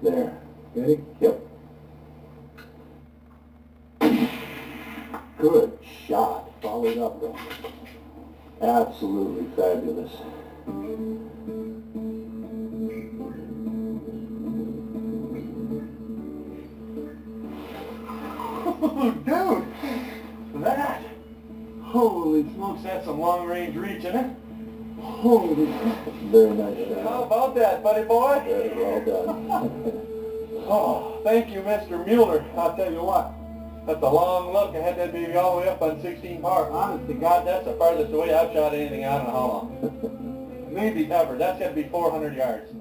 There. Ready? Yep. Good shot. Followed up though. Absolutely fabulous. Oh, dude! That! Holy smokes, that's some long-range reach, isn't it? Holy, very nice shot. How about that, buddy boy? Very well done. Oh, thank you, Mr. Mueller. I'll tell you what, that's a long look. I had that baby all the way up on 16 power. Honest to God, that's the farthest away I've shot anything out in how long. Maybe ever. That's got to be 400 yards.